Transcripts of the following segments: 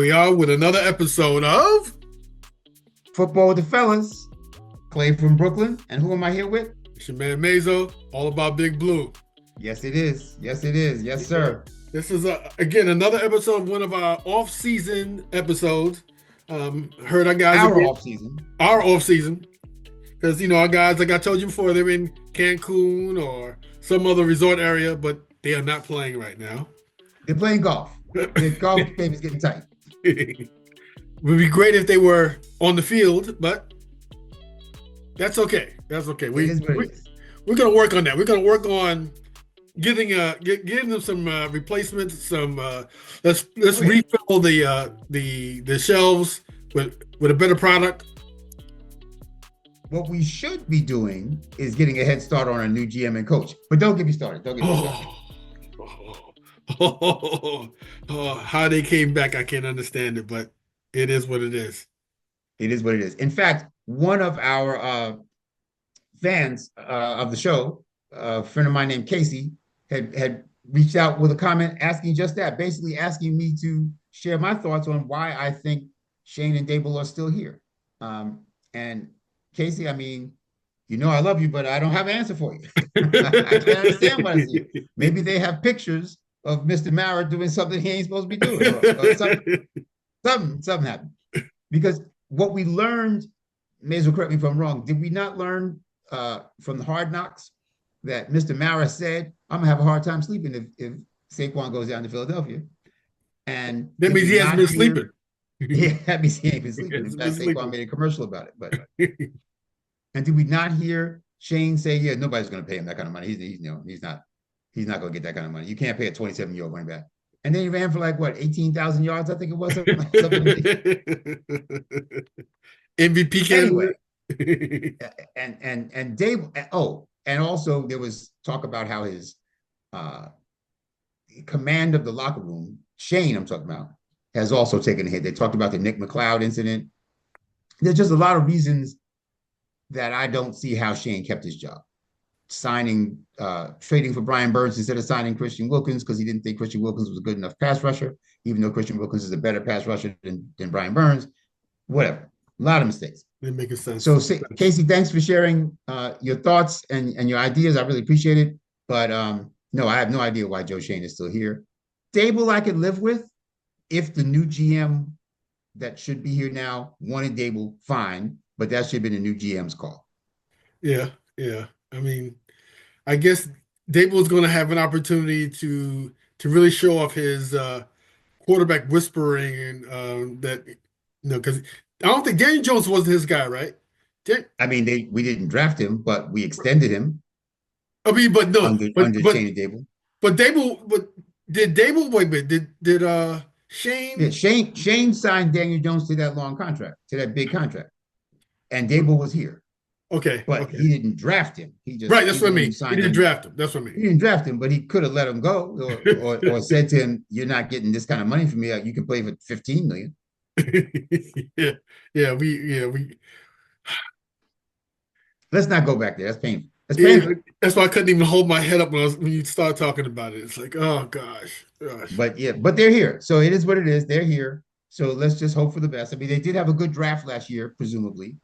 we are with another episode of Football with the Fellas. Clay from Brooklyn. And who am I here with? it's your man Mazo, all about Big Blue. Yes, it is. Yes, it is. Yes, sir. This is, again, another episode of one of our off-season episodes. Heard our guys Our again. off-season. Our off-season. Because, our guys, like I told you before, they're in Cancun or some other resort area, but they are not playing right now. They're playing golf. The golf game is getting tight. It would be great if they were on the field, but that's okay. That's okay. We're going to work on that. We're going to work on getting them some replacements. Some let's refill the shelves with a better product. What we should be doing is getting a head start on a new GM and coach. But don't get me started. How they came back, I can't understand it, but it is what it is. It is what it is. In fact, one of our fans of the show, a friend of mine named Casey, had reached out with a comment asking just that, basically asking me to share my thoughts on why I think Shane and Dable are still here. And Casey, I mean, I love you, but I don't have an answer for you. I can't understand what I see. Maybe they have pictures of Mr. Mara doing something he ain't supposed to be doing. Or something happened. Because what we learned, Mazel, correct me if I'm wrong, did we not learn from the Hard Knocks that Mr. Mara said, I'm gonna have a hard time sleeping if Saquon goes down to Philadelphia? And that means he hasn't been sleeping. Yeah, that means he ain't been sleeping. In fact, Saquon made a commercial about it. But and did we not hear Shane say, "Yeah, nobody's going to pay him that kind of money. He's not going to get that kind of money. You can't pay a 27-year-old running back." And then he ran for 18,000 yards, I think it was. Something MVP candidate. Anyway, and Dave. Oh, and also there was talk about how his command of the locker room, Shane, I'm talking about, has also taken a hit. They talked about the Nick McLeod incident. There's just a lot of reasons that I don't see how Shane kept his job. Trading for Brian Burns instead of signing Christian Wilkins because he didn't think Christian Wilkins was a good enough pass rusher, even though Christian Wilkins is a better pass rusher than Brian Burns. Whatever. A lot of mistakes. It makes sense. So, Casey, thanks for sharing your thoughts and your ideas. I really appreciate it. But no, I have no idea why Joe Shane is still here. Dable I could live with if the new GM that should be here now wanted Dable, fine. But that should have been a new GM's call. Yeah. I mean, I guess Dable is going to have an opportunity to really show off his quarterback whispering and that because I don't think Daniel Jones wasn't his guy, right? We didn't draft him, but we extended him. I mean, but no, under Shane and Dable. But did Dable wait a minute? Did Shane? Yeah, Shane signed Daniel Jones to that long contract, to that big contract. And Dable was here. Okay. But he didn't draft him. That's what I mean. He didn't draft him. That's what I mean. He didn't draft him, but he could have let him go or said to him, you're not getting this kind of money from me. You can play for $15 million. We let's not go back there. That's painful. That's why I couldn't even hold my head up when you start talking about it. It's like, oh gosh. But they're here. So it is what it is. They're here. So let's just hope for the best. I mean, they did have a good draft last year, presumably.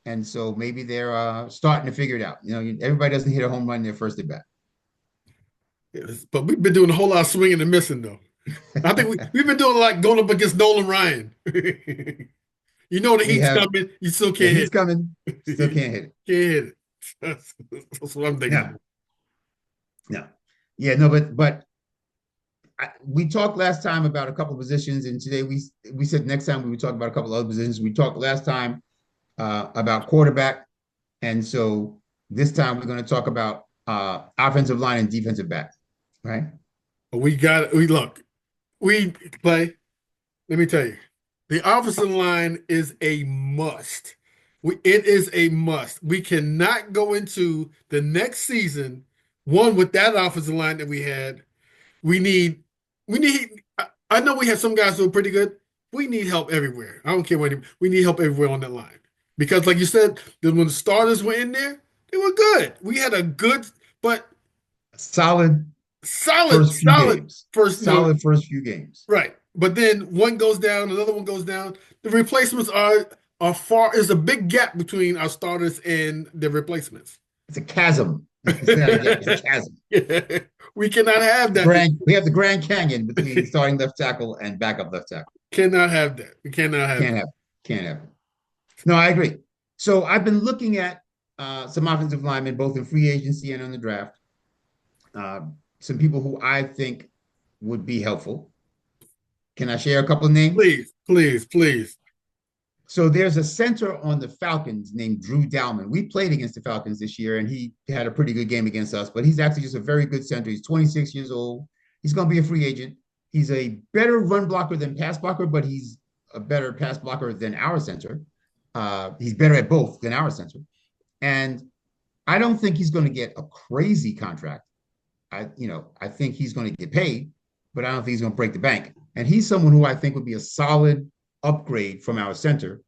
And so maybe they're starting to figure it out. Everybody doesn't hit a home run their first at bat. Yes, but we've been doing a whole lot of swinging and missing, though. I think we've been doing a lot going up against Nolan Ryan. The heat's coming. You still can't hit it. He's coming. Still can't hit it. Can't hit it. That's what I'm thinking. No. Yeah, no, but we talked last time about a couple of positions, and today we said next time we would talk about a couple of other positions. We talked last time about quarterback, and so this time we're going to talk about offensive line and defensive back, right? Play. Let me tell you, the offensive line is a must. It is a must. We cannot go into the next season with that offensive line that we had. We need. I know we have some guys who are pretty good. We need help everywhere. I don't care what. We need help everywhere on that line because, like you said, when the starters were in there, they were good. We had a good, solid first few games. Right. but then one goes down, another one goes down. The replacements are far. There's a big gap between our starters and the replacements. It's a chasm. It's not a gap. It's a chasm. Yeah. We cannot have that this We have the Grand Canyon between starting left tackle and backup left tackle. Cannot have that. We cannot have Can't that. have it. Can't have it. No, I agree. So I've been looking at some offensive linemen, both in free agency and on the draft. Uh, some people who I think would be helpful. Can I share a couple of names? Please, please, please. So there's a center on the Falcons named Drew Dalman. We played against the Falcons this year, and he had a pretty good game against us, but he's actually just a very good center. He's 26 years old. He's going to be a free agent. He's a better run blocker than pass blocker, but he's a better pass blocker than our center. He's better at both than our center. And I don't think he's going to get a crazy contract. I think he's going to get paid, but I don't think he's going to break the bank. And he's someone who I think would be a solid upgrade from our center.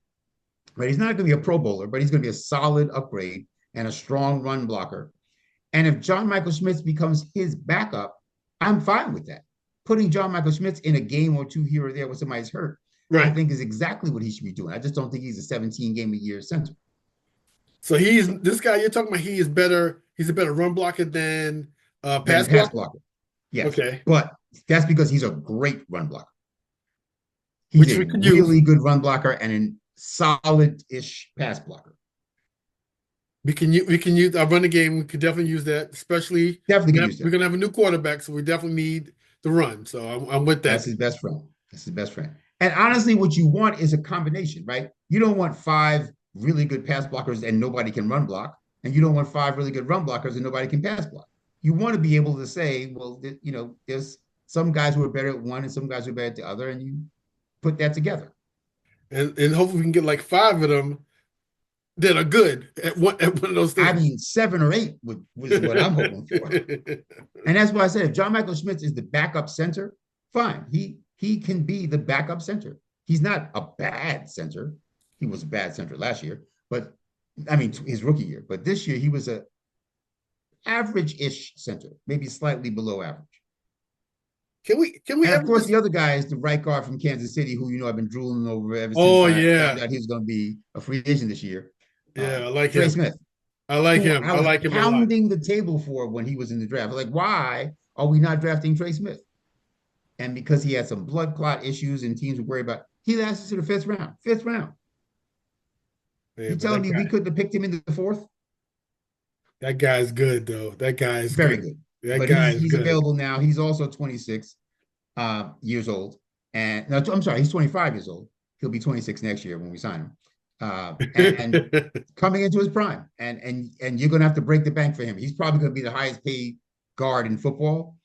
Right? He's not going to be a Pro Bowler, but he's going to be a solid upgrade and a strong run blocker. And if John Michael Schmitz becomes his backup, I'm fine with that. Putting John Michael Schmitz in a game or two here or there when somebody's hurt, I Right. think is exactly what he should be doing. I just don't think he's a 17 game a year center. So he's this guy you're talking about. He is better. He's a better run blocker than Than pass pass blocker. blocker. Yes. Okay, But that's because he's a great run blocker. He's which a we could use. really good run blocker and a solid-ish pass blocker. We can use our running game. We could definitely use that, especially Definitely could use we're that. gonna have a new quarterback, so we definitely need the run. So I'm with That's that. his best friend. That's his best friend. And honestly, what you want is a combination, right? You don't want five really good pass blockers and nobody can run block. And you don't want five really good run blockers and nobody can pass block. You want to be able to say, well, there's some guys who are better at one and some guys who are better at the other, and you put that together. And hopefully we can get like five of them that are good at one of those I things. mean, 7 or 8 was what I'm hoping for. And that's why I said if John Michael Schmitz is the backup center, fine. He can be the backup center. He's not a bad center. He was a bad center last year, but I mean his rookie year. But this year he was a average-ish center, maybe slightly below average. Can we And of ever course, just the other guy is the right guard from Kansas City, who I've been drooling over ever since Oh I found yeah. out he was going to be a free agent this year. Yeah, I like Trey him. Smith, I like who him. I I was like him a lot. pounding the table for when he was in the draft. I was like, why are we not drafting Trey Smith? And because he had some blood clot issues and teams were worried about, he lasted to the fifth round. Fifth round. Yeah, You but telling me we couldn't have picked him in the fourth? that guy's good though. That guy is Very good. good. That But guy is he's good. available now. He's also 26 years old. And no, I'm sorry, he's 25 years old. He'll be 26 next year when we sign him. And coming into his prime. And you're gonna have to break the bank for him. He's probably gonna be the highest paid guard in football,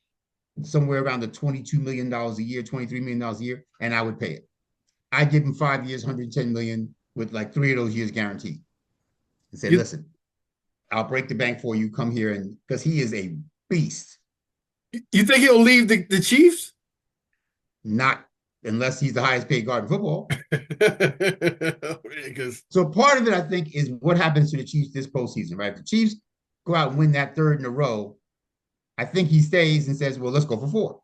somewhere around the $22 million a year, $23 million a year, and I would pay it. I'd give him 5 years, 110 million with like 3 of those years guaranteed. And say, you listen, I'll break the bank for you. Come here, and because he is a beast. you think he'll leave the Chiefs? Not unless he's the highest paid guard in football. Because So part of it, I think, is what happens to the Chiefs this postseason, right? If the Chiefs go out and win that third in a row, I think he stays and says, well, let's go for 4.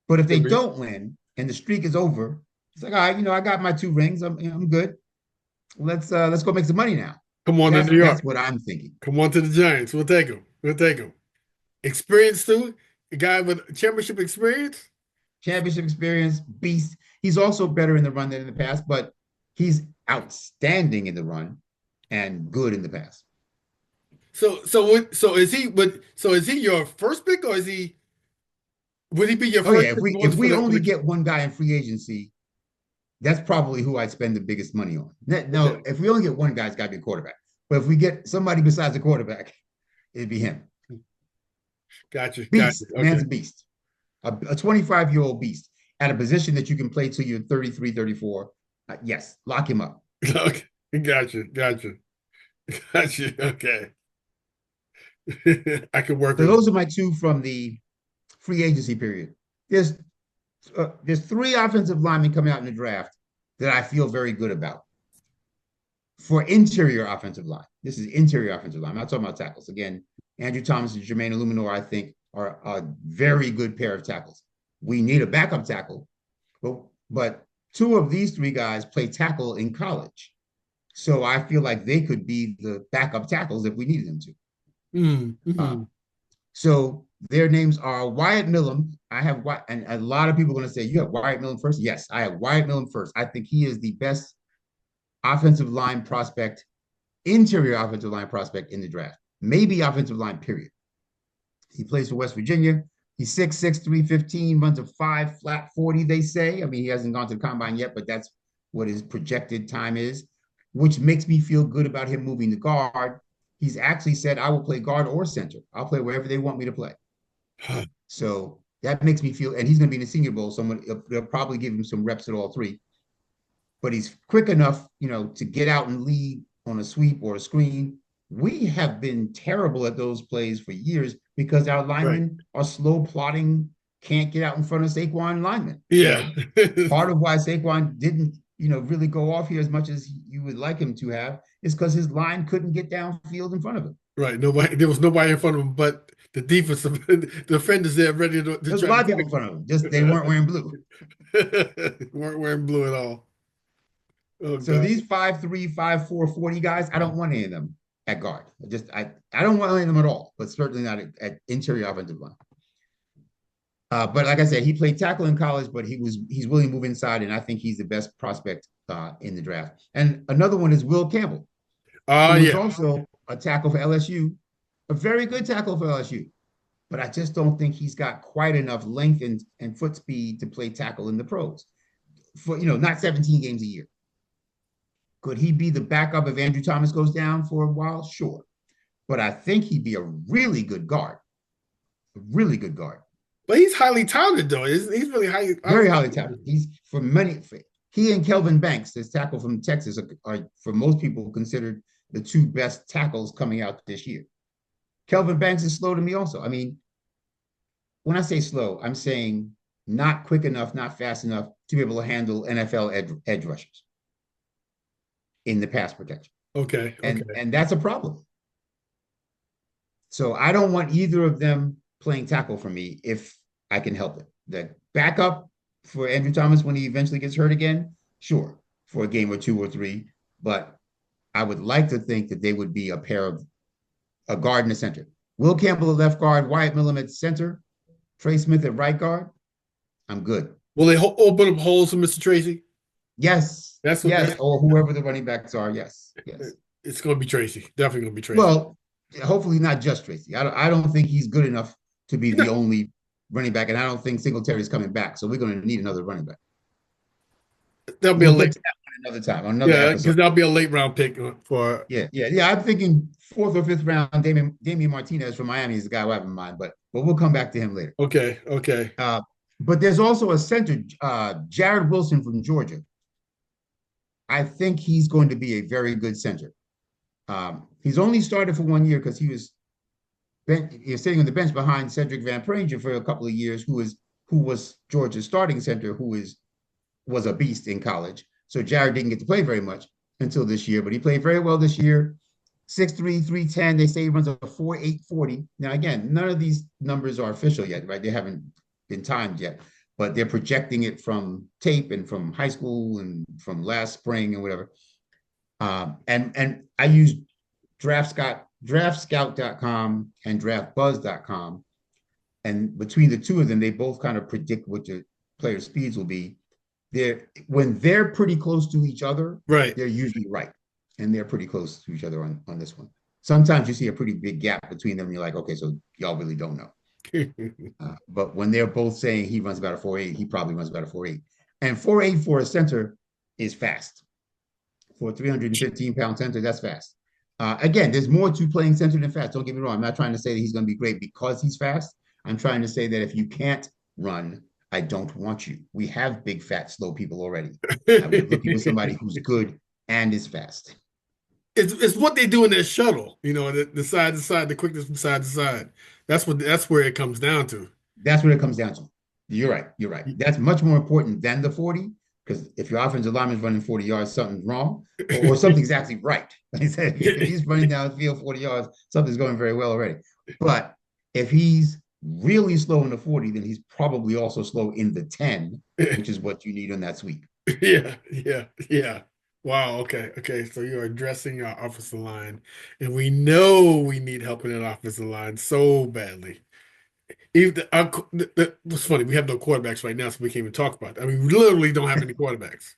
But if they don't win and the streak is over, it's like, all right, I got my 2 rings. I'm good. Let's go make some money now. come on to That's New York. that's what I'm thinking. Come on to the Giants. We'll take him. We'll take him. Experience too. A guy with championship experience. Championship experience, beast. He's also better in the run than in the pass, but he's outstanding in the run and good in the pass. So is he your first pick or would he be your Oh first yeah, if pick we for if we for only get one guy in free agency, that's probably who I'd spend the biggest money on. No, Okay. if we only get one guy, it's got to be a quarterback. But if we get somebody besides a quarterback, it'd be him. Gotcha. Gotcha. Beast, Okay. man's a beast. A 25-year-old beast at a position that you can play till you're 33, 34. Yes, lock him up. Okay. Gotcha. Gotcha. Gotcha. Okay. I could work So with those are my 2 from the free agency period. There's 3 offensive linemen coming out in the draft that I feel very good about for interior offensive line. This is interior offensive line. I'm not talking about tackles. Again, Andrew Thomas and Jermaine Illuminor, I think, are a very good pair of tackles. We need a backup tackle, but two of these three guys play tackle in college. So I feel like they could be the backup tackles if we needed them to. Uh, Mm-hmm. so their names are Wyatt Millum. I have, and a lot of people are going to say, you have Wyatt Millum first. Yes, I have Wyatt Millum first. I think he is the best offensive line prospect, interior offensive line prospect in the draft. Maybe offensive line, period. He plays for West Virginia. He's 6'6", 315, runs a 5 flat 40, they say. I mean, he hasn't gone to the combine yet, but that's what his projected time is, which makes me feel good about him moving to guard. He's actually said, I will play guard or center. I'll play wherever they want me to play. So that makes me feel, and he's going to be in the Senior Bowl. They'll probably give him some reps at all three, but he's quick enough, to get out and lead on a sweep or a screen. We have been terrible at those plays for years because our Right. linemen are slow plotting, can't get out in front of Saquon linemen. Yeah. So part of why Saquon didn't, really go off here as much as you would like him to have is because his line couldn't get downfield in front of him. Right. Nobody. There was nobody in front of him, but the defensive defenders there ready to There's a try lot to of get people in front of him, just they weren't wearing blue. it. Weren't wearing blue at all. Oh So God. these 5'3", 5'4", 40 guys, I don't want any of them at guard. I don't want any of them at all, but certainly not at interior offensive line. But like I said, he played tackle in college, but he's willing to move inside, and I think he's the best prospect in the draft. And another one is Will Campbell, who was Yeah. also a tackle for LSU, a very good tackle for LSU. But I just don't think he's got quite enough length and foot speed to play tackle in the pros. For not 17 games a year. Could he be the backup if Andrew Thomas goes down for a while? Sure. But I think he'd be a really good guard. A really good guard. But he's highly touted though. He's really highly Very highly touted. touted. He's for many. He and Kelvin Banks, this tackle from Texas, are for most people considered the two best tackles coming out this year. Kelvin Banks is slow to me also. I mean, when I say slow, I'm saying not quick enough, not fast enough to be able to handle NFL edge rushers in the pass protection. Okay. And Okay. and that's a problem. So I don't want either of them playing tackle for me if I can help it. The backup for Andrew Thomas when he eventually gets hurt again, sure, for a game or two or three. But I would like to think that they would be a pair of a guard and a center. Will Campbell at left guard, Wyatt Millum at center, Trey Smith at right guard. I'm good. Will they open up holes for Mr. Tracy? Yes, That's what yes, or whoever the running backs are. Yes, yes. it's going to be Tracy. Definitely going to be Tracy. Well, hopefully not just Tracy. I don't think he's good enough to be the only running back, and I don't think Singletary is coming back. So we're going to need another running back. That'll be a We'll get late. to that one another time, on another Yeah, because episode. that'll be a late round pick for. Yeah. I'm thinking fourth or fifth round. Damian Martinez from Miami is the guy I have in mind, but we'll come back to him later. Okay. Okay. But there's also a center, Jared Wilson from Georgia. I think he's going to be a very good center. He's only started for 1 year because he was sitting on the bench behind Cedric Van Pranger for a couple of years, who was Georgia's starting center, was a beast in college. So Jared didn't get to play very much until this year, but he played very well this year. 6'3", 310. They say he runs a 4.8 40. Now, again, none of these numbers are official yet, right? They haven't been timed yet, but they're projecting it from tape and from high school and from last spring and whatever. And I use draftscout.com and draftbuzz.com. And between the two of them, they both kind of predict what the player speeds will be. When they're pretty close to each other, Right. they're usually right. And they're pretty close to each other on this one. Sometimes you see a pretty big gap between them, and you're like, okay, so y'all really don't know. But when they're both saying he runs about a 4.8, he probably runs about a 4.8. And 4.8 for a center is fast. For a 315-pound center, that's fast. Again, there's more to playing center than fast. Don't get me wrong. I'm not trying to say that he's going to be great because he's fast. I'm trying to say that if you can't run, I don't want you. We have big, fat, slow people already. I'm looking for somebody who's good and is fast. It's what they do in that shuttle, the side to side, the quickness from side to side. That's where it comes down to. That's what it comes down to. You're right. That's much more important than the 40, because if your offensive lineman is running 40 yards, something's wrong, or something's actually right. Like I said, if he's running down the field 40 yards, something's going very well already. But if he's really slow in the 40, then he's probably also slow in the 10, which is what you need on that sweep. Yeah, yeah, yeah. Wow. Okay. Okay. So you're addressing our offensive line, and we know we need help in that offensive line so badly. Even what's funny, we have no quarterbacks right now, so we can't even talk about that. I mean, we literally don't have any quarterbacks.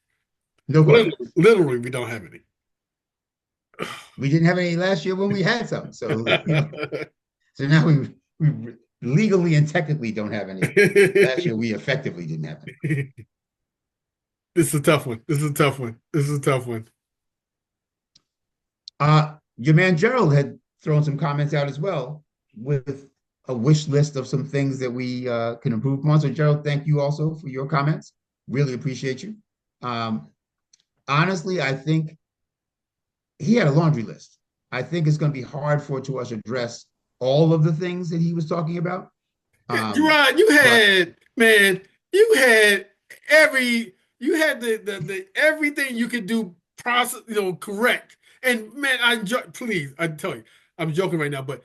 No Literally, quarterbacks. literally, we don't have any. We didn't have any last year when we had some. So, so now we legally and technically don't have any. Last year we effectively didn't have any. This is a tough one. This is a tough one. This is a tough one. Your man Gerald had thrown some comments out as well with a wish list of some things that we can improve upon. So, Gerald, thank you also for your comments. Really appreciate you. Um, Honestly, I think he had a laundry list. I think it's going to be hard for to us to address all of the things that he was talking about. Gerard, But man, you had you had the everything you could do process, correct. And man, please, I tell you, I'm joking right now, but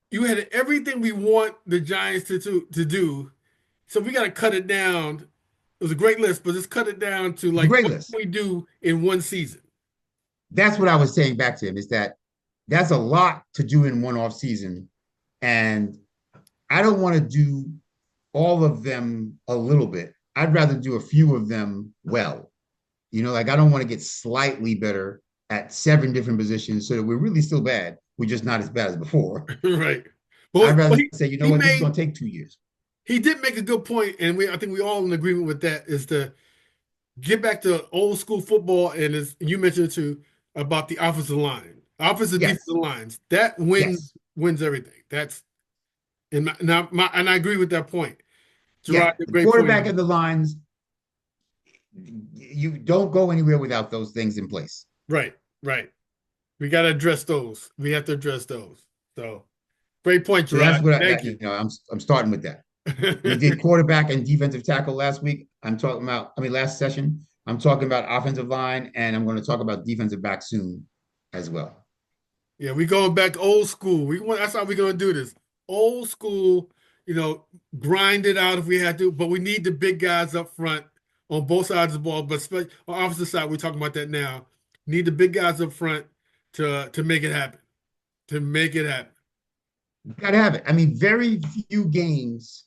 you had everything we want the Giants to do. So we got to cut it down. It was a great list, but let's cut it down to it's a like great what list. can we do in one season. That's what I was saying back to him is that that's a lot to do in one off season. And I don't want to do all of them a little bit. I'd rather do a few of them well. Like I don't want to get slightly better at 7 different positions so that we're really still bad. We're just not as bad as before. Right. I'd But rather say, you know he what, this is made going to take 2 years. he did make a good point, and I think we all in agreement with that is to get back to old school football, and as you mentioned too about the offensive line, offensive defensive Yes, lines. That wins yes, wins everything. That's and I agree with that point. yeah. Gerard, a The great point quarterback on and it. the lines, you don't go anywhere without those things in place. Right, right. We got to address those. We have to address those. So great point, So that's Gerard. what Thank you. I'm starting with that. We did quarterback and defensive tackle last week. Last session. I'm talking about offensive line, and I'm going to talk about defensive back soon as well. Yeah, we going back old school. That's how we're gonna do this. Old school, grind it out if we had to, but we need the big guys up front on both sides of the ball. But especially on opposite side, we're talking about that now. Need the big guys up front to make it happen. To make it happen. Got to have it. I mean, very few games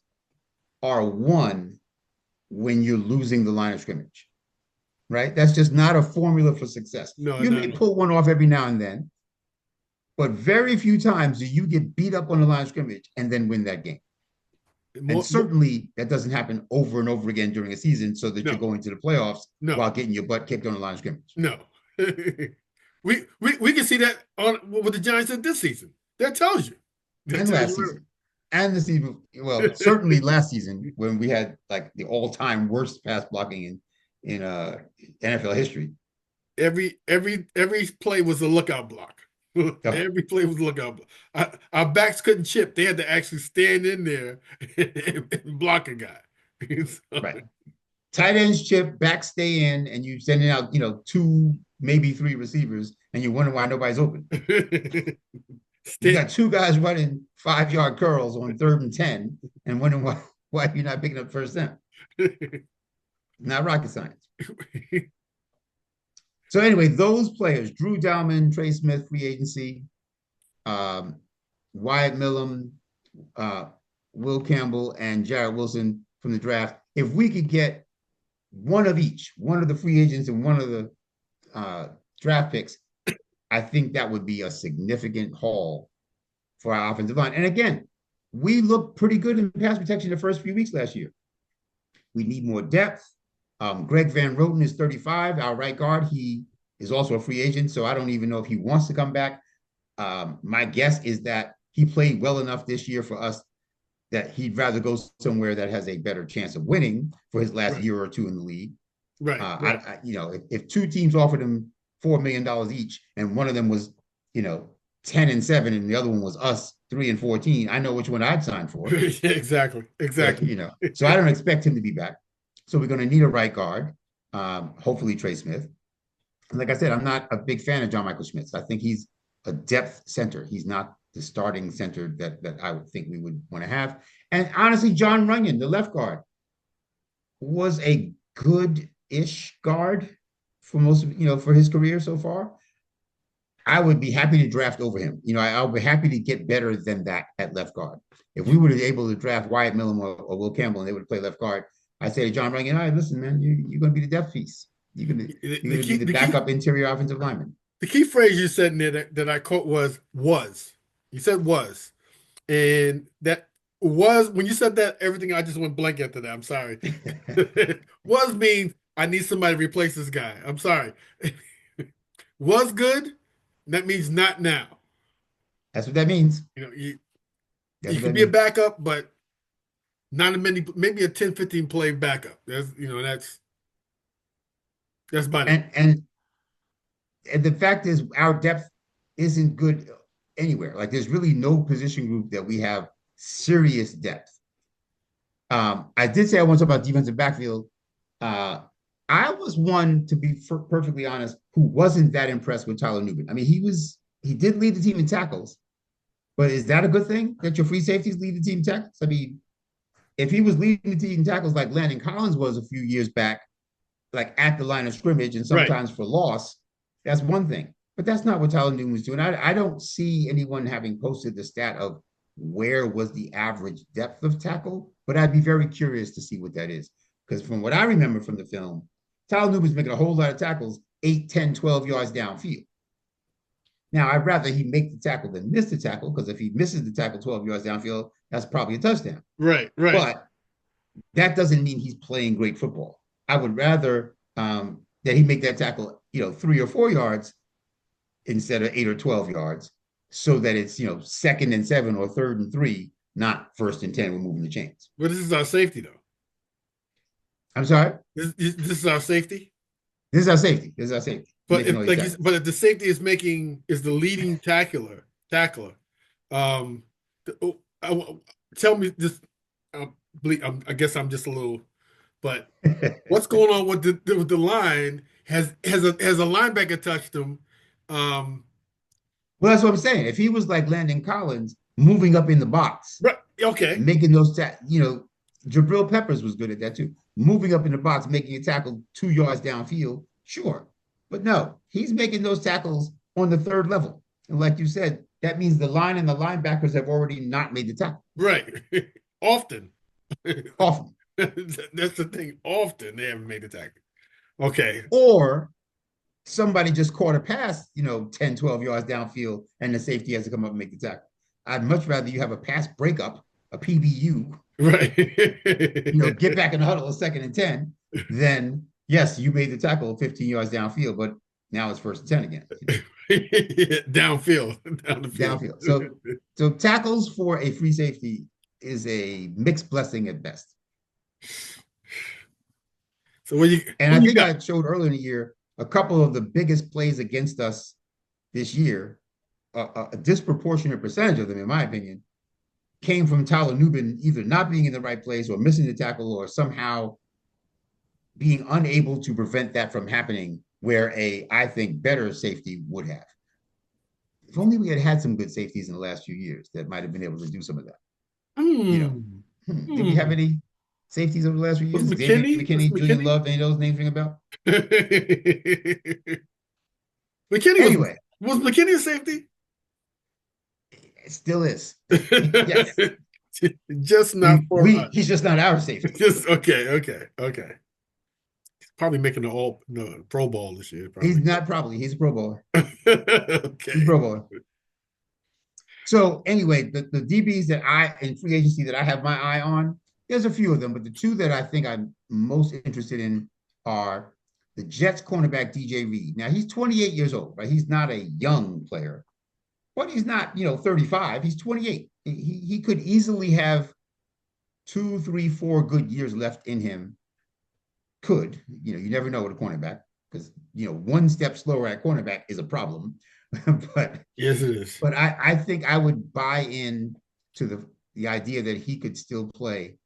are won when you're losing the line of scrimmage, right? That's just not a formula for success. No, You no, may no. pull one off every now and then, but very few times do you get beat up on the line of scrimmage and then win that game. And certainly that doesn't happen over and over again during a season so that you're no, going to the playoffs no, while getting your butt kicked on the line of scrimmage. no. We can see that on what the Giants did this season. That tells you. That And tells last you season. And the season, well, certainly last season when we had like the all-time worst pass blocking in NFL history. Every play was a lookout block. Oh, Every play was a lookout block. Our backs couldn't chip. They had to actually stand in there and block a guy. right. Tight ends chip, back stay in, and you sending out, 2, maybe 3 receivers, and you wonder why nobody's open. You Stand- got 2 guys running 5-yard curls on 3rd and 10, and wondering why you're not picking up first down. Not rocket science. So anyway, those players, Drew Dalman, Trey Smith, free agency, um, Wyatt Millum, uh, Will Campbell, and Jarrett Wilson from the draft. If we could get one of each, one of the free agents and one of the draft picks, I think that would be a significant haul for our offensive line. And again, we looked pretty good in pass protection the first few weeks last year. We need more depth. Greg Van Roten is 35, our right guard. He is also a free agent, so I don't even know if he wants to come back. My guess is that he played well enough this year for us that he'd rather go somewhere that has a better chance of winning for his last right, year or two in the league. right. If 2 teams offered him $4 million each, and one of them was, 10-7, and the other one was us 3-14, I know which one I'd sign for. Yeah, exactly, But exactly. so I don't expect him to be back. So we're going to need a right guard, hopefully Trey Smith. And like I said, I'm not a big fan of John Michael Schmitz. I think he's a depth center. He's not the starting center that I would think we would want to have. And honestly, John Runyon, the left guard, was a good-ish guard for most of, for his career so far. I would be happy to draft over him. I would be happy to get better than that at left guard. If we were able to draft Wyatt Millam or Will Campbell and they would play left guard, I'd say to John Runyon, all right, listen, man, you're going to be the depth piece. You're going to be the backup interior offensive lineman. The key phrase you said in there that I quote was. You said was. And that was, when you said that, everything, I just went blank after that. I'm sorry. Was means I need somebody to replace this guy. I'm sorry. Was good. That means not now. That's what that means. You can be a backup, but not a many, maybe a 10, 15 play backup. That's money. And the fact is, our depth isn't good anywhere. Like, there's really no position group that we have serious depth. I did say I want to talk about defensive backfield. I was one, to be perfectly honest, who wasn't that impressed with Tyler Nubin. I mean, he did lead the team in tackles, but is that a good thing that your free safeties lead the team in tackles? I mean, if he was leading the team in tackles like Landon Collins was a few years back, like at the line of scrimmage and sometimes for loss, that's one thing. But that's not what Tyler Newton was doing. I don't see anyone having posted the stat of where was the average depth of tackle, but I'd be very curious to see what that is. Because from what I remember from the film, Tyler Newton was making a whole lot of tackles 8, 10, 12 yards downfield. Now, I'd rather he make the tackle than miss the tackle, because if he misses the tackle 12 yards downfield, that's probably a touchdown. Right. But that doesn't mean he's playing great football. I would rather that he make that tackle, 3 or 4 yards instead of 8 or 12 yards, so that it's, 2nd and 7 or 3rd and 3, not 1st and 10. We're moving the chains. But this is our safety, though. I'm sorry? This is our safety? This is our safety. But if the safety is the leading tackler, tell me this. I guess I'm just a little, but what's going on with the line? Has a linebacker touched him? Well, that's what I'm saying. If he was like Landon Collins, moving up in the box, right? Okay, making those Jabril Peppers was good at that too. Moving up in the box, making a tackle 2 yards downfield, sure. But no, he's making those tackles on the 3rd level. And like you said, that means the line and the linebackers have already not made the tackle. Right. Often. Often. That's the thing. Often they haven't made the tackle. Okay. Or somebody just caught a pass, 10, 12 yards downfield, and the safety has to come up and make the tackle. I'd much rather you have a pass breakup, a PBU, right? Get back in the huddle, a 2nd and 10, then yes, you made the tackle 15 yards downfield, but now it's 1st and 10 again. Downfield. Downfield. So tackles for a free safety is a mixed blessing at best. So I think I showed earlier in the year a couple of the biggest plays against us this year, a disproportionate percentage of them, in my opinion, came from Tyler Nubin either not being in the right place or missing the tackle or somehow being unable to prevent that from happening, where I think, better safety would have. If only we had some good safeties in the last few years that might have been able to do some of that. Did we have any safeties over the last few years? McKinney, Julian Love, any of those names ring a bell? McKinney was McKinney a safety? It still is. Yes. Just not for he's just not our safety. Okay. He's probably making the Pro Bowl this year. Probably. He's not probably. He's a Pro Bowler. Okay. He's a Pro Bowler. So anyway, the DBs that in free agency that I have my eye on, there's a few of them, but the two that I think I'm most interested in are the Jets cornerback DJ Reed. Now, he's 28 years old, right? He's not a young player, but he's not, 35. He's 28. He could easily have 2, 3, 4 good years left in him. Could, you never know with a cornerback, because, one step slower at cornerback is a problem. But yes, it is. But I think I would buy in to the idea that he could still play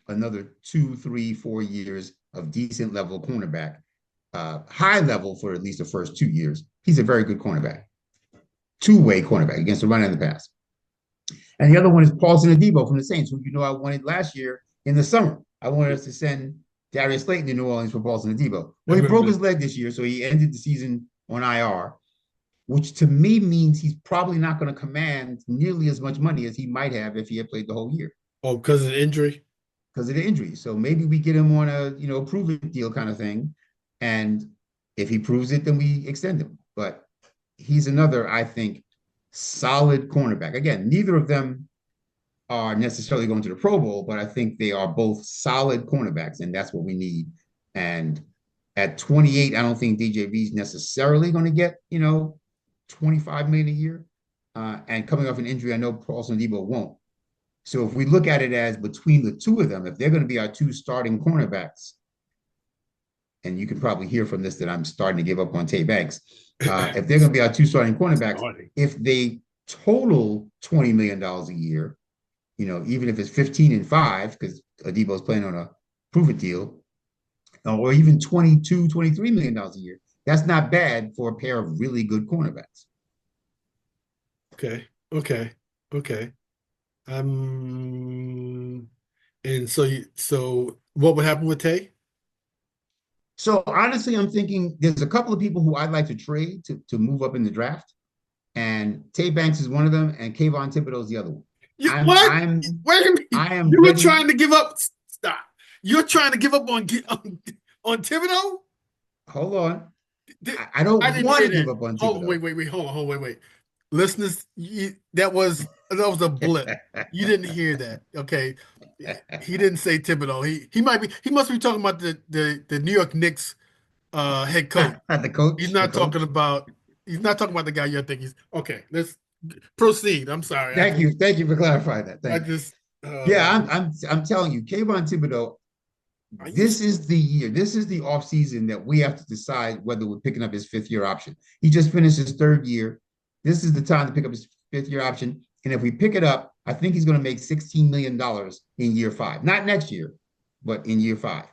another 2, 3, 4 years of decent level cornerback, high level for at least the first 2 years. He's a very good cornerback, two-way cornerback against the run and the pass. And the other one is Paulson Adebo from the Saints, who I wanted last year in the summer. I wanted us to send Darius Slayton to New Orleans for Paulson Adebo. I Well, he broke remember. his leg this year, so he ended the season on IR, which to me means he's probably not going to command nearly as much money as he might have if he had played the whole year Oh, because of the injury. because of the injury. So maybe we get him on a prove it deal kind of thing, and if he proves it, then we extend him. But he's another, I think, solid cornerback. Again, neither of them are necessarily going to the Pro Bowl, but I think they are both solid cornerbacks, and that's what we need. And at 28, I don't think DJV is necessarily going to get 25 million a year. And coming off an injury, I know Paulson Debo won't. So if we look at it as between the two of them, if they're going to be our two starting cornerbacks, and you can probably hear from this that I'm starting to give up on Tay Banks. If they're going to be our two starting cornerbacks, Starting. if they total $20 million a year, even if it's 15 and 5, because Adebo's playing on a prove it deal, or even 22, $23 million a year, that's not bad for a pair of really good cornerbacks. Okay. Okay. Okay. Um, and so what would happen with Tay? So honestly, I'm thinking there's a couple of people who I'd like to trade to move up in the draft. And Tay Banks is one of them, and Kayvon Thibodeau is the other one. I'm What? I'm Wait a minute. I am You were ready. trying to give up. Stop. You're trying to give up on Thibodeau? Hold on. Did- I don't I didn't want hear to give that. up on Hold, Thibodeau. wait. Hold on, wait. Listeners, that was a blip. You didn't hear that. Okay. He didn't say Thibodeau. He must be talking about the New York Knicks head coach. The He's coach, the not talking coach. about he's not talking about the guy you're thinking. Okay, let's proceed. I'm sorry. Thank you for clarifying that. I Thank you. just Yeah, I'm telling you, Kayvon Thibodeau. are you This is the year. This is the offseason that we have to decide whether we're picking up his fifth-year option. He just finished his third year. This is the time to pick up his fifth-year option. And if we pick it up, I think he's going to make $16 million in year 5. Not next year, but in year 5.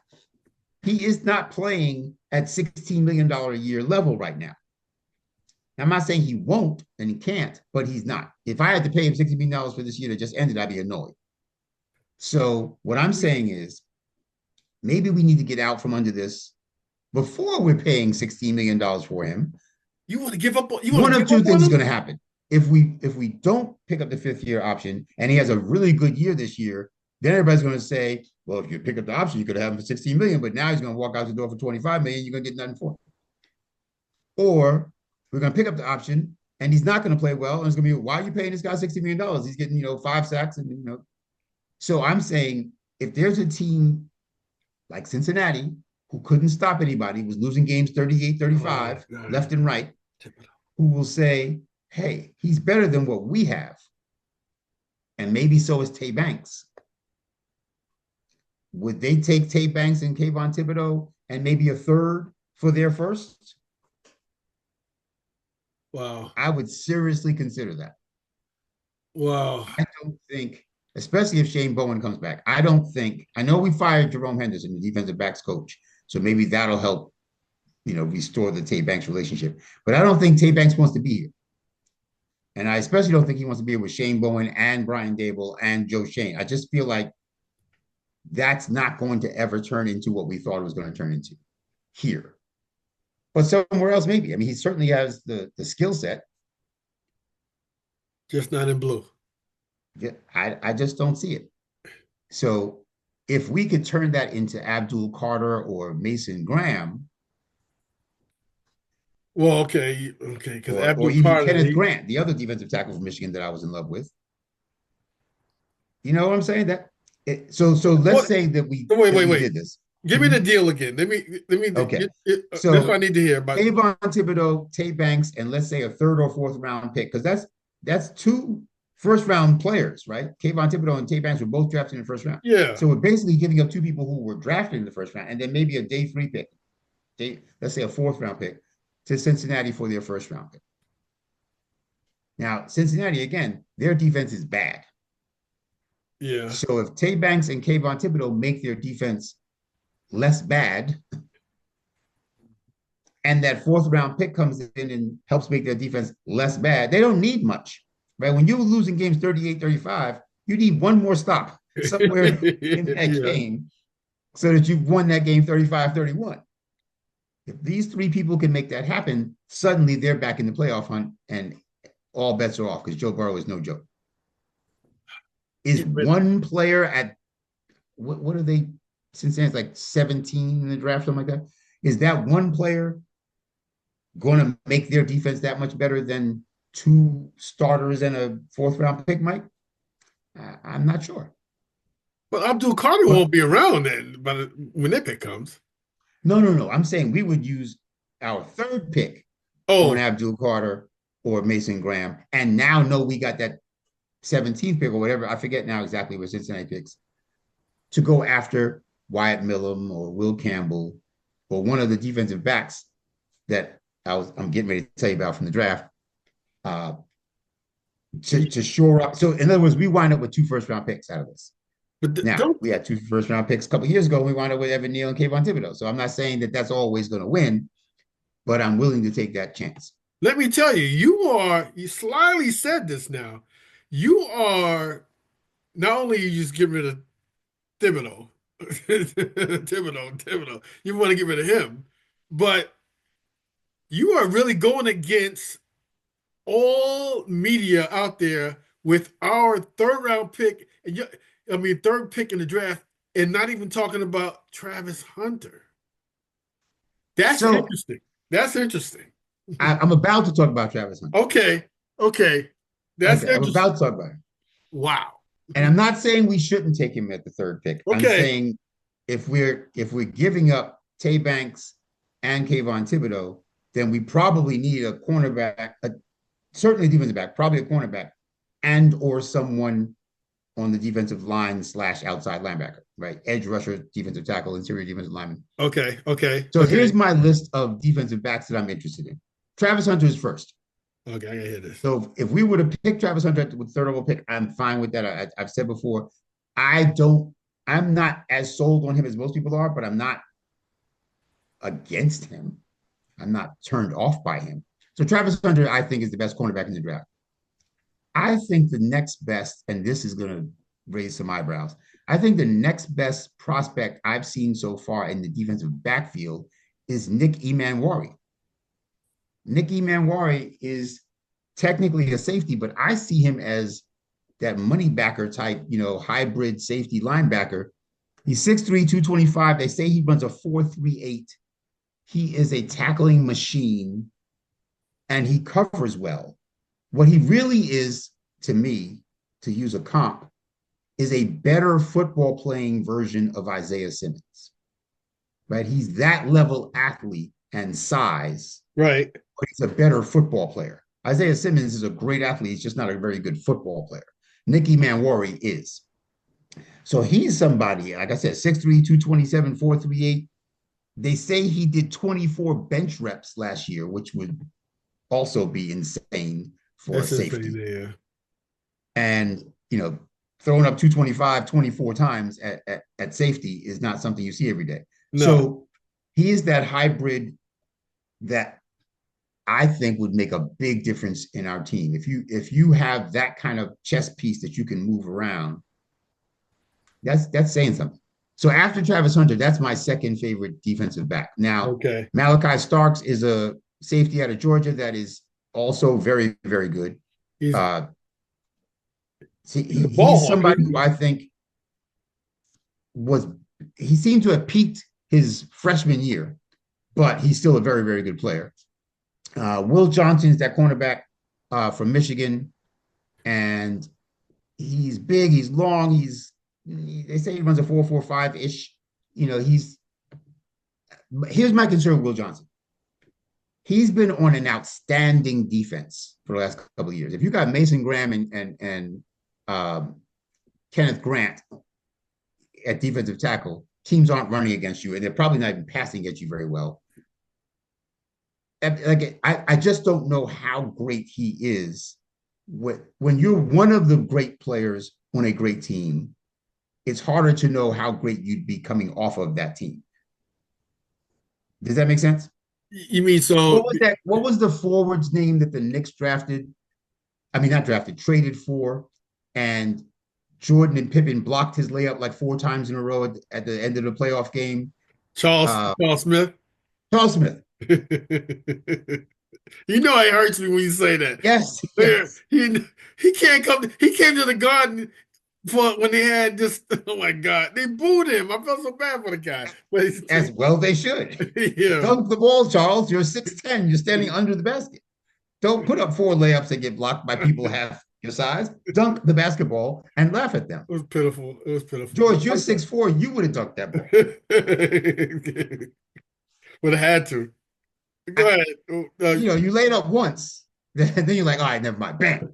He is not playing at $16 million a year level right now. I'm not saying he won't and he can't, but he's not. If I had to pay him $60 million for this year that just ended, I'd be annoyed. So what I'm saying is maybe we need to get out from under this before we're paying $16 million for him. you want to give up you want One to of give two up on things is him? going to happen. If we don't pick up the fifth-year option and he has a really good year this year, then everybody's going to say, well, if you pick up the option, you could have him for 16 million, but now he's going to walk out the door for 25 million, you're going to get nothing for him. Or we're going to pick up the option and he's not going to play well. And it's going to be, why are you paying this guy $60 million? He's getting, 5 sacks. So I'm saying if there's a team like Cincinnati, who couldn't stop anybody, was losing games 38, Oh 35, God. left and right, who will say, hey, he's better than what we have. And maybe so is Tay Banks. Would they take Tay Banks and Kayvon Thibodeau and maybe a third for their first? Wow. I would seriously consider that. Wow. I don't think, especially if Shane Bowen comes back, I know we fired Jerome Henderson, the defensive backs coach. So maybe that'll help, restore the Tay Banks relationship. But I don't think Tay Banks wants to be here. And I especially don't think he wants to be here with Shane Bowen and Brian Dable and Joe Shane. I just feel like that's not going to ever turn into what we thought it was going to turn into here. But somewhere else, maybe. I mean, he certainly has the skill set. Just not in blue. Yeah, I just don't see it. So if we could turn that into Abdul Carter or Mason Graham, Well, okay, because or Abdul even Carter, Kenneth Grant, the other defensive tackle from Michigan that I was in love with. You know what I'm saying? So let's what? say that we Wait. did this. Give me the Mhm. deal again. Let me Okay. that's what I So need to hear about. Kayvon Thibodeau, Tay Banks, and let's say a third or fourth round pick, because that's two first round players, right? Kayvon Thibodeau and Tay Banks were both drafted in the first round. Yeah. So we're basically giving up two people who were drafted in the first round, and then maybe a day 3 pick, let's say a fourth round pick to Cincinnati for their first round pick. Now, Cincinnati, again, their defense is bad. Yeah. So if Tay Banks and Kayvon Thibodeau make their defense less bad, and that fourth round pick comes in and helps make their defense less bad, they don't need much. right? When you're losing games 38-35, you need one more stop somewhere in that Yeah. game so that you've won that game 35-31. If these three people can make that happen, suddenly they're back in the playoff hunt and all bets are off because Joe Burrow is no joke. Is one player at what are they? Cincinnati's like 17 in the draft, something like that. Is that one player going to make their defense that much better than two starters and a fourth round pick, Mike? I'm not sure. But Abdul Carter But won't be around then, but when that pick comes. no. I'm saying we would use our third pick on Oh, Abdul Carter or Mason Graham, and now know we got that 17th pick or whatever. I forget now exactly what Cincinnati picks to go after Wyatt Millum or Will Campbell or one of the defensive backs that I'm getting ready to tell you about from the draft. Uh, to shore up. So in other words, we wind up with 2 first-round picks out of this. but Now, don't we had 2 first-round picks a couple of years ago. We wound up with Evan Neal and Kayvon Thibodeau. So I'm not saying that that's always going to win, but I'm willing to take that chance. let me tell you, you slyly said this now. You are not only you just get rid of Thibodeau, Thibodeau. You want to get rid of him, but you are really going against all media out there with our third round pick, and I mean third pick in the draft, and not even talking about Travis Hunter. That's So interesting. That's interesting. I'm about to talk about Travis Hunter. Okay, okay, that's Okay, I'm interesting. about to talk about him. Wow. And I'm not saying we shouldn't take him at the third pick. I'm Okay, saying if we're giving up Tay Banks and Kayvon Thibodeau, then we probably need a cornerback, certainly a defensive back, probably a cornerback, and or someone on the defensive line / outside linebacker, right? Edge rusher, defensive tackle, interior defensive lineman. So here's okay, my list of defensive backs that I'm interested in. Travis Hunter is first. okay. I hear this. So if we were to pick Travis Hunter with third overall pick, I'm fine with that. I've said before, I don't. I'm not as sold on him as most people are, but I'm not against him. I'm not turned off by him. So Travis Hunter, I think, is the best cornerback in the draft. I think the next best, and this is going to raise some eyebrows. I think the next best prospect I've seen so far in the defensive backfield is Nick Emanwari. Nick Emanwari is technically a safety, but I see him as that money backer type, hybrid safety linebacker. He's 6'3", 225. They say he runs a 4.38. He is a tackling machine and he covers well. What he really is, to me, to use a comp, is a better football playing version of Isaiah Simmons, right? He's that level athlete and size, Right. but he's a better football player. Isaiah Simmons is a great athlete. He's just not a very good football player. Nick Emanwari is. So he's somebody, like I said, 6'3", 227, 4.38. They say he did 24 bench reps last year, which would also be insane for a That's insane. safety. Yeah. And, throwing up 225 24 times at safety is not something you see every day. No. So he is that hybrid that I think would make a big difference in our team. If you have that kind of chess piece that you can move around, that's saying something. So after Travis Hunter, that's my second favorite defensive back. Now, Okay. Malachi Starks is a safety out of Georgia that is also very, very good. He's Uh, he's a he's ball hawk, somebody isn't who he? I think he seemed to have peaked his freshman year, but he's still a very, very good player. Will Johnson is that cornerback from Michigan, and he's big, he's long, they say he runs a 4.45 ish. Here's my concern with Will Johnson. He's been on an outstanding defense for the last couple of years. If you got Mason Graham and Kenneth Grant at defensive tackle, teams aren't running against you, and they're probably not even passing against you very well. Like I just don't know how great he is. When you're one of the great players on a great team, it's harder to know how great you'd be coming off of that team. Does that make sense? You mean so? What was the forward's name that the Knicks drafted? I mean, not drafted, traded for, and Jordan and Pippen blocked his layup like 4 times in a row at the end of the playoff game. Charles Uh, Charles Smith. Charles Smith. You know it hurts me when you say that. Yes, Yeah, yes. he can't come. He came to the Garden for when they had just. Oh my God, they booed him. I felt so bad for the guy. But he's, As well they should. yeah, Dunk the ball, Charles. You're 6'10". You're standing under the basket. Don't put up 4 layups and get blocked by people half your size. Dunk the basketball and laugh at them. it was pitiful. It was pitiful. George, you're 6'4". You would have dunked that ball. Would have had to. Go I, ahead. you laid up once. Then you're like, all right, never mind. Bam.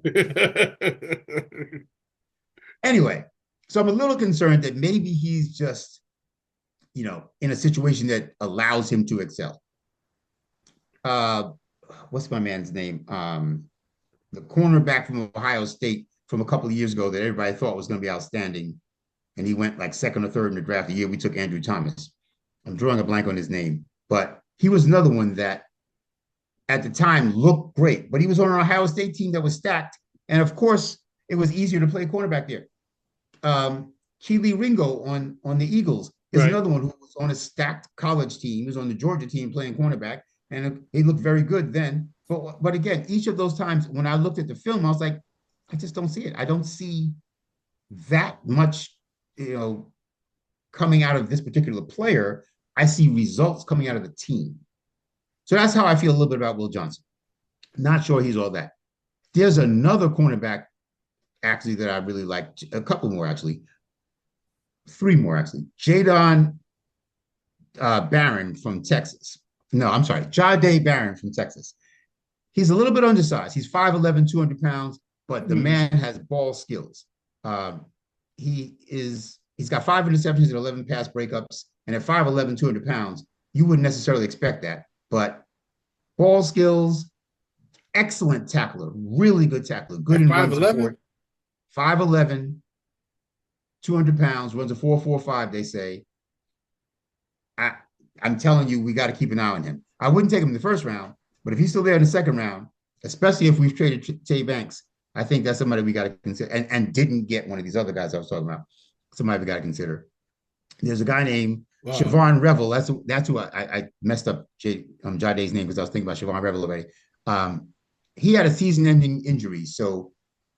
Anyway, so I'm a little concerned that maybe he's just, in a situation that allows him to excel. Uh, what's my man's name? The cornerback from Ohio State from a couple of years ago that everybody thought was going to be outstanding. And he went like second or third in the draft the year we took Andrew Thomas. I'm drawing a blank on his name, but he was another one that at the time looked great, but he was on an Ohio State team that was stacked. And of course, it was easier to play cornerback there. Keely Ringo on the Eagles is right. another one who was on a stacked college team. He was on the Georgia team playing cornerback, and he looked very good then. But again, each of those times when I looked at the film, I was like, I just don't see it. I don't see that much, coming out of this particular player. I see results coming out of the team. So that's how I feel a little bit about Will Johnson. Not sure he's all that. There's another cornerback actually that I really like, a couple more actually, 3 more actually. Jadon Barron from Texas. No, I'm sorry, Jahdae Barron from Texas. He's a little bit undersized. He's 5'11", 200 pounds, but the man has ball skills. He's got 5 interceptions and 11 pass breakups. And at 5'11", 200 pounds, you wouldn't necessarily expect that. But ball skills, excellent tackler, really good tackler, good At in run 5'11"? support. 5'11", 200 pounds, runs a 4.45, they say. I, I'm telling you, we got to keep an eye on him. I wouldn't take him in the first round, but if he's still there in the second round, especially if we've traded Tay Banks, I think that's somebody we got to consider, and didn't get one of these other guys I was talking about. Somebody we got to consider. There's a guy named Siobhan Revel. That's who I messed up Jade's name because I was thinking about Siobhan Revel already. He had a season-ending injury, so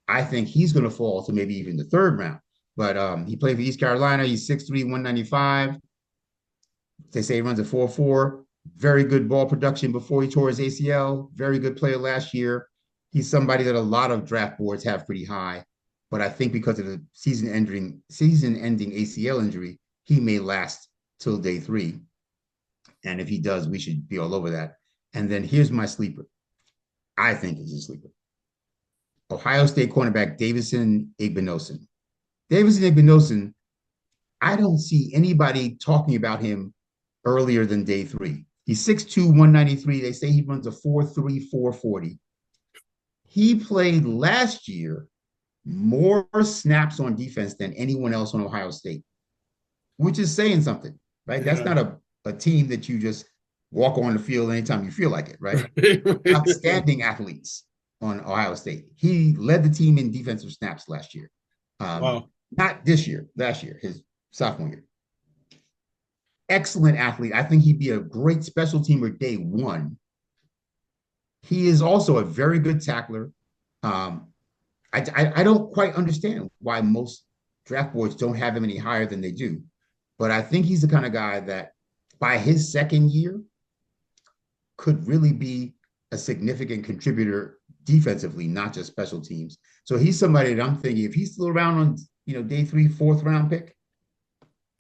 I think he's going to fall to maybe even the third round. But he played for East Carolina. He's 6'3", 195. They say he runs a 4.4. Very good ball production before he tore his ACL. Very good player last year. He's somebody that a lot of draft boards have pretty high. But I think because of the season-ending ACL injury, he may last till day 3. And if he does, we should be all over that. And then here's my sleeper. I think is a sleeper. Ohio State cornerback Davison Igbinosun. Davison Igbinosun, I don't see anybody talking about him earlier than day 3. He's 6'2", 193. They say he runs a 4.3, 4.40. He played last year more snaps on defense than anyone else on Ohio State, which is saying something, right? Yeah. That's not a team that you just walk on the field anytime you feel like it, right? Outstanding athletes on Ohio State. He led the team in defensive snaps last year. Wow. Not this year, last year, his sophomore year. Excellent athlete. I think he'd be a great special teamer day 1. He is also a very good tackler. I don't quite understand why most draft boards don't have him any higher than they do. But I think he's the kind of guy that by his second year could really be a significant contributor defensively, not just special teams. So he's somebody that I'm thinking if he's still around on day 3, 4th round pick,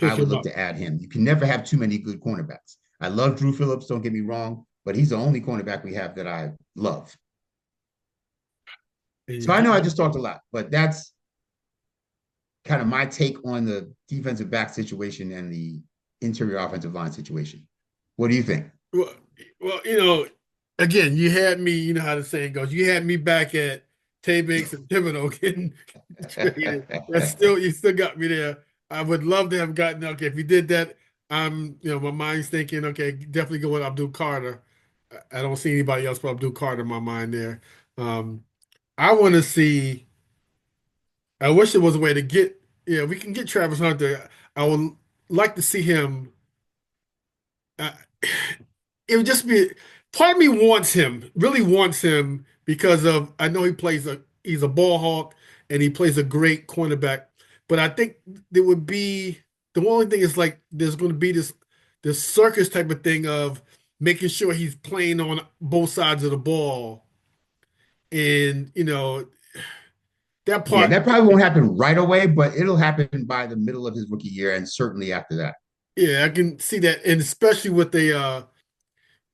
I would look to add him. You can never have too many good cornerbacks. I love Drew Phillips, don't get me wrong, but he's the only cornerback we have that I love. So I know I just talked a lot, but that's kind of my take on the defensive back situation and the interior offensive line situation. What do you think? Well, again, you had me, you know how the saying goes, you had me back at Tay Banks and Thibodeau getting traded. You still got me there. I would love to have gotten, okay, if you did that, my mind's thinking, okay, definitely go with Abdul Carter. I don't see anybody else but Abdul Carter in my mind there. I want to see. I wish there was a way to get. Yeah, we can get Travis Hunter. I would like to see him. Uh, it would just be. Part of me wants him, really wants him because of I know he's a ball hawk and he plays a great cornerback. But I think there would be the only thing is like there's going to be this circus type of thing of making sure he's playing on both sides of the ball, and that Yeah, part. that probably won't happen right away, but it'll happen by the middle of his rookie year and certainly after that. Yeah, I can see that, and especially with the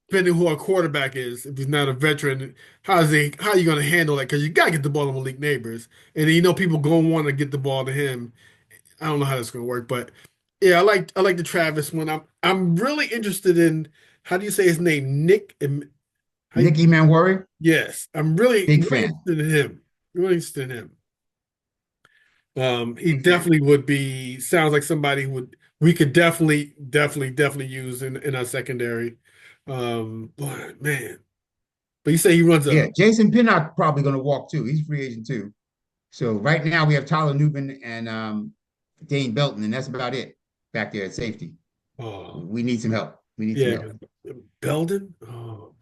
depending who our quarterback is, if he's not a veteran, how are you going to handle that? Because you got to get the ball to Malik Neighbors, and people going to want to get the ball to him. I don't know how that's going to work, but yeah, I like the Travis one. I'm really interested in how do you say his name, Nick? How you, Nicky Manwari, yes, I'm really big really fan. interested in him. Really interested in him. He Big fan. definitely would be. Sounds like somebody we could definitely use in our secondary. But man, but you say he runs Yeah, a. Jason Pinnock probably going to walk too. He's a free agent too. So right now we have Tyler Nubin and Dane Belton, and that's about it back there at safety. Oh We need some help. We need some yeah, help. 'cause Belden. Oh,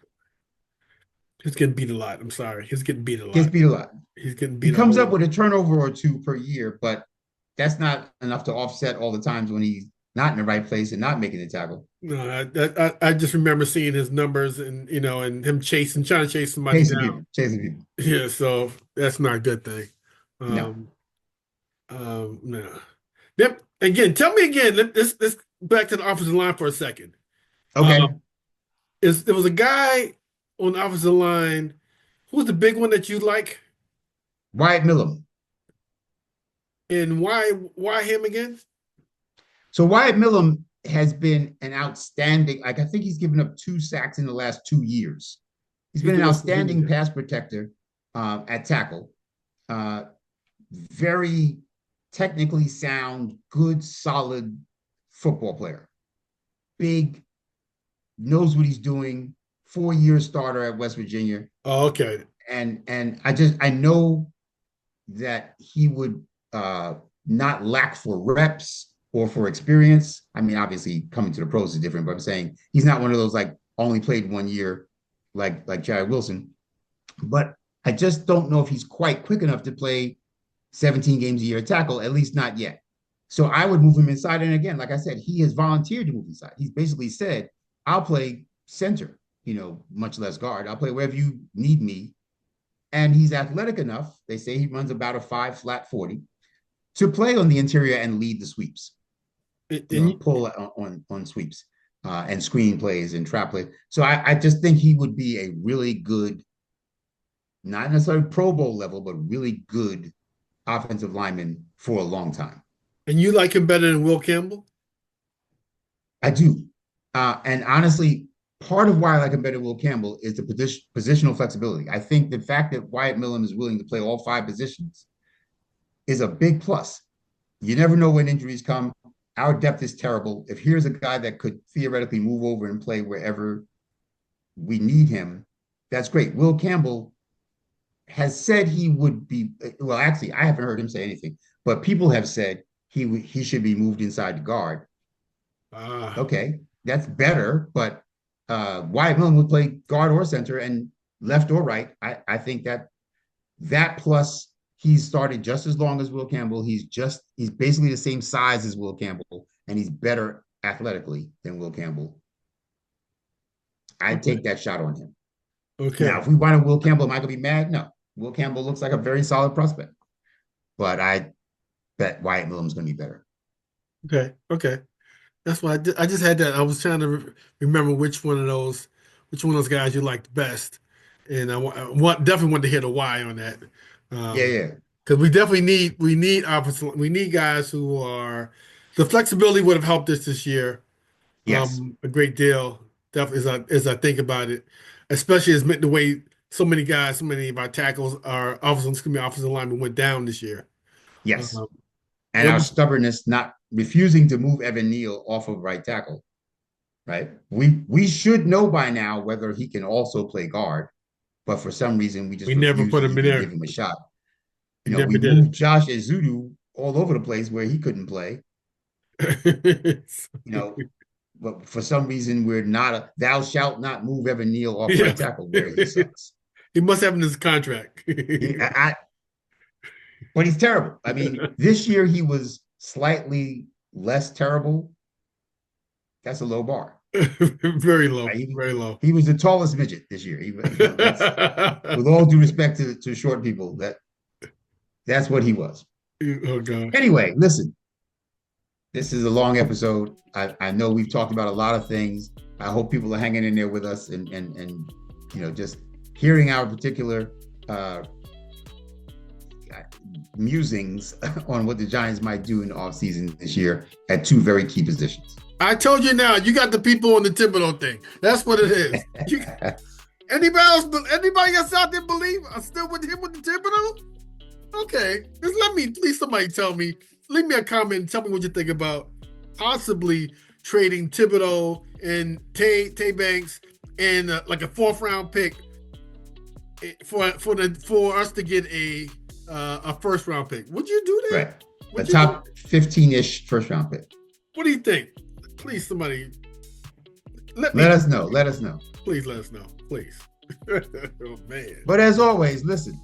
he's getting beat a lot. I'm sorry, he's getting beat a Gets lot. beat a lot. He's getting He beat a comes whole up lot. with a turnover or two per year, but that's not enough to offset all the times when he's not in the right place and not making the tackle. No, I just remember seeing his numbers and and him trying to chase somebody Chasing people, down. chasing people. Yeah, so that's not a good thing. No. Um, no. Yep. Again, tell me again. Let's back to the offensive line for a second. Okay. Um, is there was a guy on the offensive line who was the big one that you like, Wyatt Millum. and why him again? So Wyatt Millum has been an outstanding, like I think he's given up 2 sacks in the last 2 years. He's He's been the an West Virginia outstanding guy. pass protector at tackle. Uh, very technically sound, good, solid football player. Big, knows what he's doing. 4 year starter at West Virginia, Oh, okay. and I know that he would not lack for reps or for experience. I mean, obviously coming to the pros is different, but I'm saying he's not one of those like only played 1 year like Jared Wilson. But I just don't know if he's quite quick enough to play 17 games a year at tackle, at least not yet. So I would move him inside. And again, like I said, he has volunteered to move inside. He's basically said, I'll play center, much less guard. I'll play wherever you need me. And he's athletic enough. They say he runs about a 5 flat 40 to play on the interior and lead the sweeps, And pull on sweeps and screen plays and trap plays. So I just think he would be a really good, not necessarily Pro Bowl level, but really good offensive lineman for a long time. you like him better than Will Campbell? I do. And honestly, part of why I like him better than Will Campbell is the positional flexibility. I think the fact that Wyatt Millum is willing to play all 5 positions is a big plus. You never know when injuries come. Our depth is terrible. If here's a guy that could theoretically move over and play wherever we need him, that's great. Will Campbell has said he would be, well, actually, I haven't heard him say anything, but people have said he should be moved inside the guard. Ah, Okay, that's better, but Wyatt Millen would play guard or center and left or right. I think that plus he's started just as long as Will Campbell. He's basically the same size as Will Campbell, and he's better athletically than Will Campbell. I'd okay, take that shot on him. Now, okay, if we wanted Will Campbell, am I gonna be mad? No. Will Campbell looks like a very solid prospect, but I bet Wyatt Millen's gonna be better. okay. That's why I just had that. I was trying to remember which one of those guys you liked best, and definitely want to hear the why on that. Yeah, Um, yeah. because we need guys who are the flexibility would have helped us this year Yes. a great deal. Definitely as I think about it, especially as the way so many of our tackles, our offensive linemen went down this year. Yes. Um, And it our was stubbornness not refusing to move Evan Neal off of right tackle, right? We should know by now whether he can also play guard. but for some reason we just We never refused put to him in even give there. him a shot. We We never moved did Josh Ezeudu all over the place where he couldn't play. it. You know, but for some reason we're not thou shalt not move Evan Neal off Yeah. right tackle where he sucks. He must have in his contract. But he's terrible. I mean, this year he was slightly less terrible. That's a low bar. Very low, Right? very low. He was the tallest midget this year. That's with all due respect to short people, that's what he was. Oh God. Anyway, listen, this is a long episode. I know we've talked about a lot of things. I hope people are hanging in there with us and just hearing our particular musings on what the Giants might do in the offseason this year at two very key positions. I told you now, you got the people on the Thibodeau thing. That's what it is. Anybody else out there believe I'm still with him with the Thibodeau? Okay. Just please somebody tell me. Leave me a comment and tell me what you think about possibly trading Thibodeau and Tay Banks and like a 4th round pick for us to get a 1st round pick. Would you do that? Right. A top 15-ish 1st round pick. What do you think? Please, somebody let us know. Let us know. Please let us know. Please. Oh man. But as always, listen.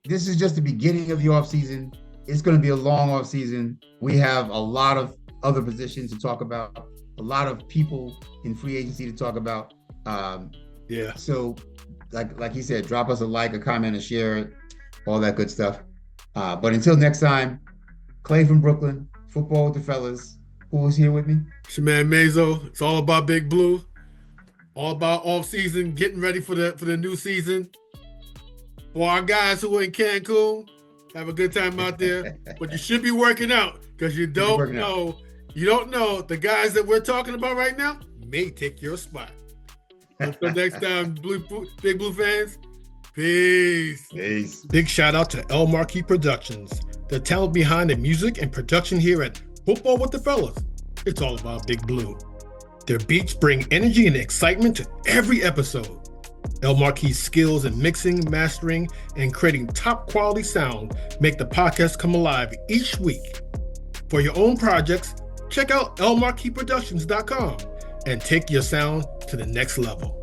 This is just the beginning of the offseason. It's going to be a long offseason. We have a lot of other positions to talk about, a lot of people in free agency to talk about. Yeah. So, like you said, drop us a like, a comment, a share, all that good stuff. But until next time, Clay from Brooklyn, Football with the Fellas. Who was here with me? It's your man Mazo. It's all about Big Blue. All about off season, getting ready for the new season. For our guys who are in Cancun, have a good time out there. But you should be working out because you don't know. You don't know the guys that we're talking about right now may take your spot. Until next time, Big Blue fans. Peace. Peace. Big shout out to El Marquis Productions, the talent behind the music and production here at Football with the Fellas. It's all about Big Blue. Their beats bring energy and excitement to every episode. El Marquis' skills in mixing, mastering, and creating top quality sound make the podcast come alive each week. For your own projects, check out elmarquisproductions.com and take your sound to the next level.